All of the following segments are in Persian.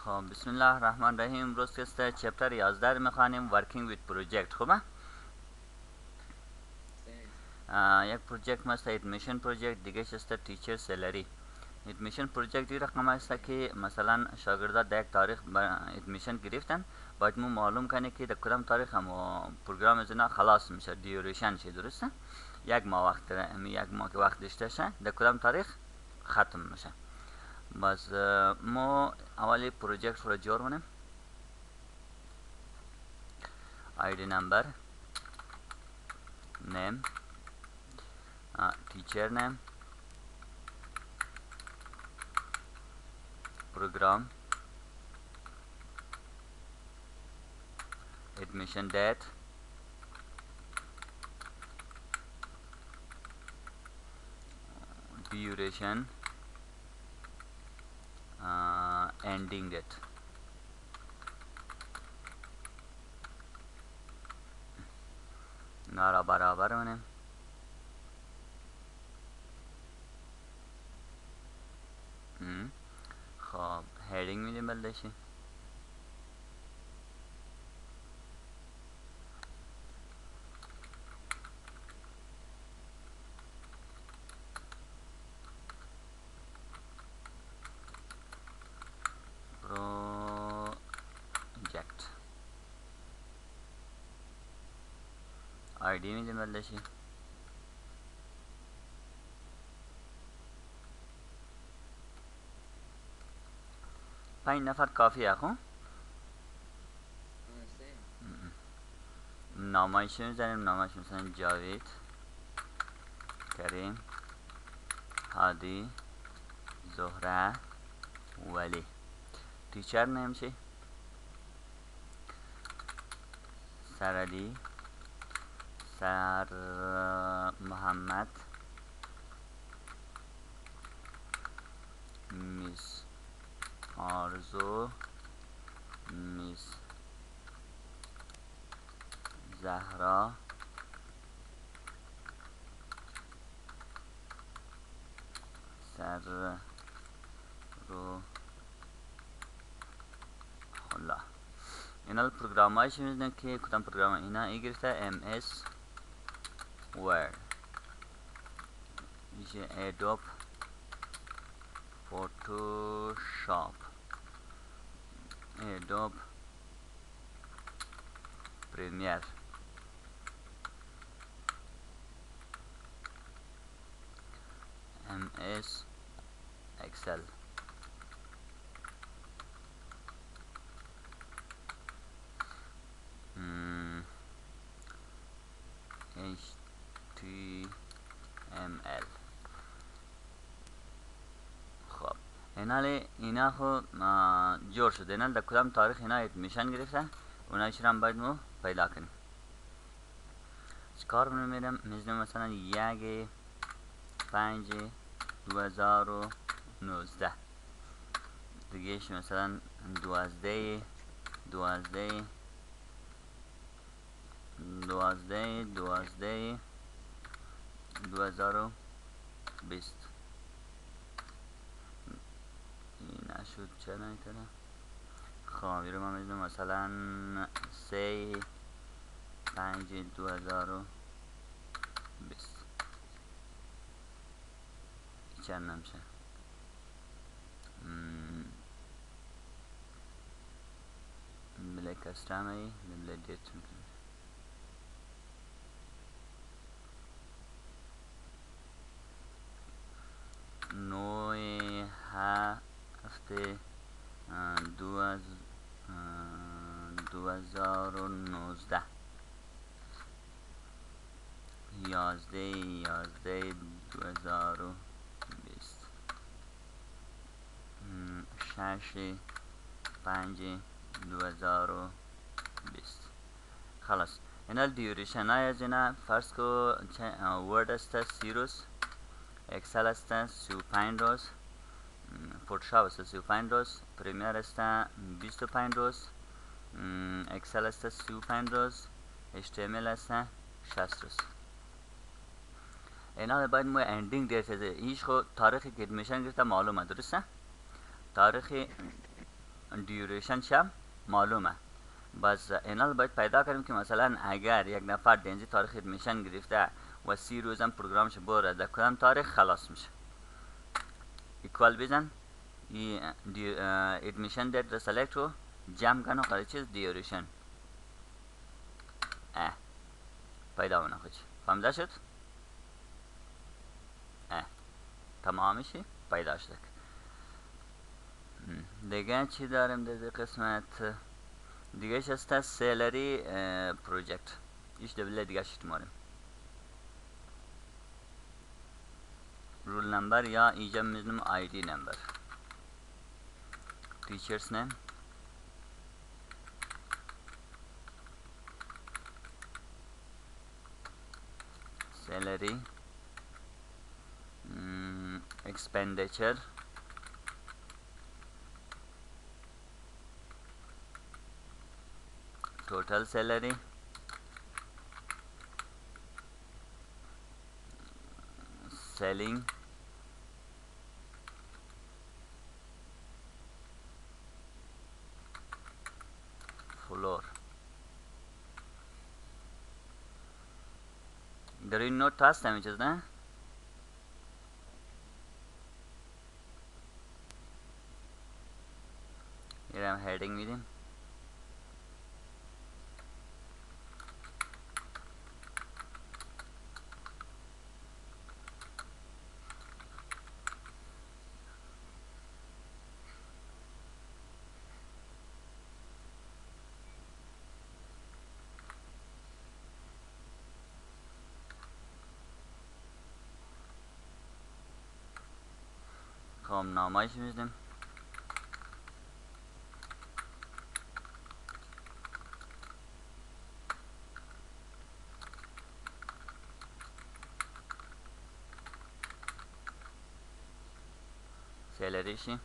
خب بسم الله الرحمن الرحیم. امروز که چپتر 11 میخوانیم ورکینگ ویت پروژکت. خوبه؟ یک پروژکت مثل ادمیشن پروژکت، دیگه است تیچر سلری. ادمیشن پروژکت این رقم است که مثلا شاگردان در یک تاریخ ادمیشن گرفتن، باید ما معلوم کنه که در کدام تاریخ هم پروگرام از اینا خلاص میشه، دیوریشن شه. درسته؟ یک ماه وقت یک ماه که وقت داشته شه در کدام تاریخ ختم میشه. بس ما اولی پروژکت رو جور کنیم. ID number, name, teacher name, program, admission date, duration, ending date. نارا برابر کنیم. خب هیدینگ میدیم بلدشی. پروجکت ID میدیم بلدشی. پنج نفر کافیه. خب نامایش میزنیم. نامایش مثلا جاوید، کریم، هادی، زهره، ولی. تیچر نیم چی؟ سرعلی، سر محمد، میس آرزو، میس زهرا، سر رو خلا. اینا الپروگرام هایش میدونن که کدام پروگرام اینا ای گرفته. MS Word، میشه ادوب فوتوشاپ، ادوب پریمیر، MS اکسل، HTML. خب اینا خو جور شده. اینا در کدام تاریخ اینا ادمیشن گرفته، اونایش هم باید ما پیدا کنیم. چکار میرم میزنیم مثلا 1/5/2019. دیگهش مثلا 12/12/2020. این نشد چرا نکنه. خب میرم من میزنم مثلا 3/5/2020. چند نمیشه. بله کسترمه بله دیت نوع هفته 2019. 11/11/2020. 6/5/2020. خلاص اینا دیوریشن های از اینا فرض کو. ورد است 30 روز، اکسل است 35 روز، فوتوشاپ است 35 روز، پریمیر است 25 روز، اکسل است 35 روز، HTML است 60 روز. اینا باید ما اندینگ دیت هیچ خود تاریخی که ادمیشن گرفته معلومه. درسته؟ تاریخی دیوریشن شم معلومه. بس اینا باید پیدا کنیم که مثلا اگر یک نفر دنزی تاریخ ادمیشن گرفته و 30 روزم پروگرامش بره، در کدام تاریخ خلاص میشه. ایکوال بزن، ادمیشن دیت را سلکت رو جمع کن و قرار چیز دیوریشن پیدا منه خوچ فهمده شد؟ تمامشی پیدا شد. دیگه چی داریم در قسمت دیگه هست؟ سیلری پروژکت. ایش دبله دیگه شتماریم رول نمبر یا اینجا میزنم آی دی نمبر، تیچرز نیم، سیلری، expenditure، total salary، selling، floor. در این نوت هست همین چیز نه؟ یه هم هیدینگ میدیم. خب نامایش میزنیم. سیلریشی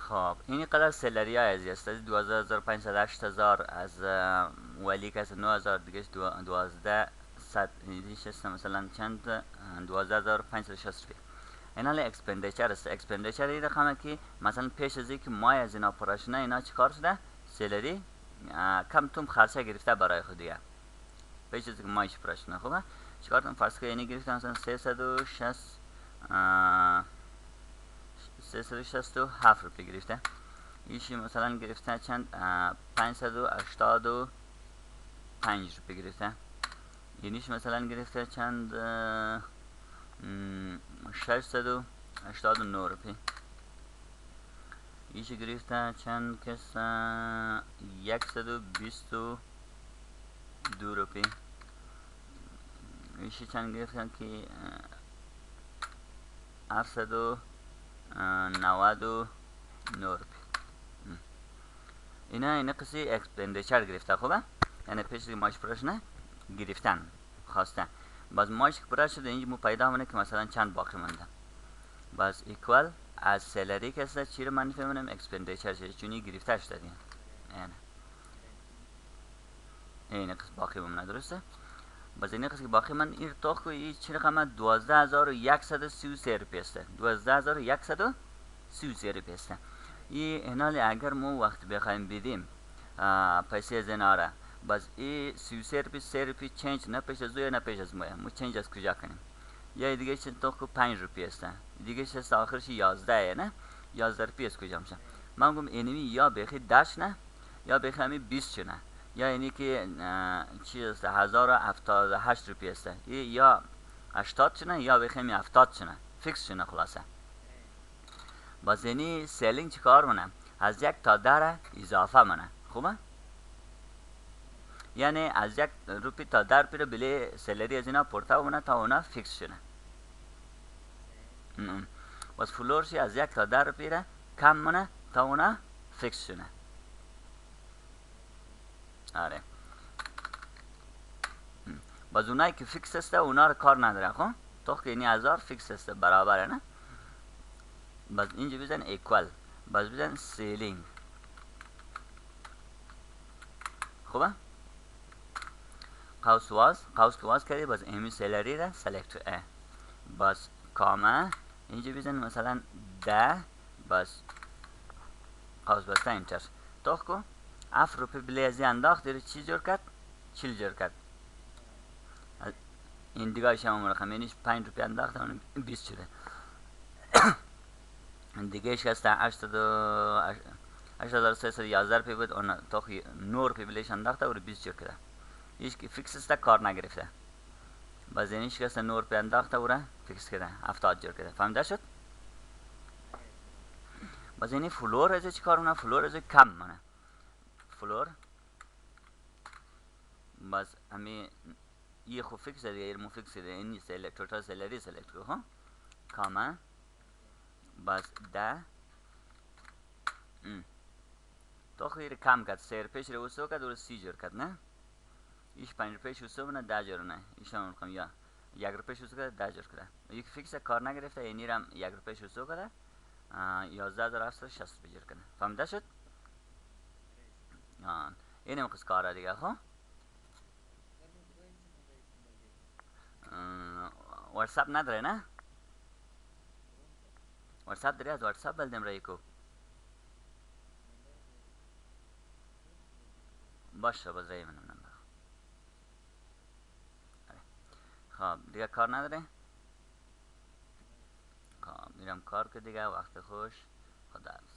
خب این قدر سلری های ازی است. 12,500 8,000 از ولی کس 9,000 دیگه 12,100 دیش است مثلا چند 12,560 روپیه. اینا لی اکسپندیچر است. اکسپندیچر این رقمه که مثلا پیش از اینکه مای از اینا پراشنه اینا چیکار شده سلری کم توم خرچه گرفته برای خودیه پیش از اینکه مایش پراشنه. خوبه چیکار کنم فرض که یعنی گرفته مثلا 367 روپیه گرفته. ایشی مثلا گرفته چند 585 روپیه گرفته. اینیش مثلا گرفته چند 689 روپیه. ایشی گرفته چند کس 122 روپیه. ایشی چند گرفته که 799 روپیه. اینا قصی اکسپندیچر گرفته. خوبه یعنی پیش ماش پرش نه گرفتن خواسته. باز ماش که پرش شده اینجا مو پیدا منه که مثلا چند باقی مونده. باز ایکوال از سلری که است چی رو منفی منم اکسپندیچر شده چونی گرفته شده دیگه. این قسم باقی مونده درسته. باز این قسم باقی من این تو که چی رقمه 12,133 روپیه است. 12,133 روپیه است. این اگر ما وقت بخوایم بدیم پیسه از اینا را باز این 33 روپیه 3 روپیه چنج نه پیش از او نه پیش از ما چنج از کجا کنیم. یا دیگه چند تو که 5 روپیه است دیگه چه آخرش 11 نه 11 روپیه از کجا میشه. من گفتم اینمی یا بخی 10 نه یا بخی همی 20 نه یا اینی که چی است 1078 روپیه است یا 80 نه یا بخی همی 70 نه فیکس نه خلاصه. باز اینی سیلینگ چی کار منه از یک تا در اضافه منه. خوبه یعنی از یک روپی تا در پیره بلی سلری از اینا پورتا منه تا اونا فیکس شنه. باز فلورشی از یک تا در پیره کم منه تا اونا فیکس شنه. آره باز اونایی که فیکس است اونا رو کار نداره. خب تو که اینی 1000 فیکس است برابره نه. باز اینجا بزن ایکوال باز بزن سیلینگ. خوبه؟ قوس که واز کردی، باز امی سلری را سلکت ا، باز کامه اینجا بزن مثلا 10، باز قوس بسته انتر. تاخ کو 7 روپی بلی ازی انداخت داره چی جور کرد؟ 40 جور کرد. این دیگه شما رقم اینش 5 روپی انداخت اون 20 شده. دیگه اش هست 8311 روپی بود، اون تاخ 9 روپی بلیش انداخت و 20 جور کرده. هیچ که فیکس است، کار نگرفته. باز اینش که 9 روپی انداخته و فیکس کرده 70 جور کرده. فهمیده شد؟ باز اینی فلور از چی کار مونه؟ فلور از کم مونه. فلور باز امی یه خو فیکس دیگه ایر مو فیکس دیگه اینی سلکت توتال سلری سلکت کو ها کامه، باز 10 تو خیر کم کرد، 3 روپیش رو وسو کرد و 30 جور کرد نه؟ ایش 5 روپیش وسو نه 10 جور نه، ایش هم میگم یا 1 روپیش وسو کرد 10 جور کرد. یک فیکس کار نگرفته، اینی رم 1 روپیش وسو کرد 11760 جور کرد. فهمیده شد؟ اینم قص کاره دیگه ها. واتساپ نداره نه؟ واتساپ داری؟ از واتساپ بلدم رای کو. باشه باز رای منم نمبر. خب دیگه کار نداره؟ خب میرم کار که دیگه وقت خوش. خدا حافظ.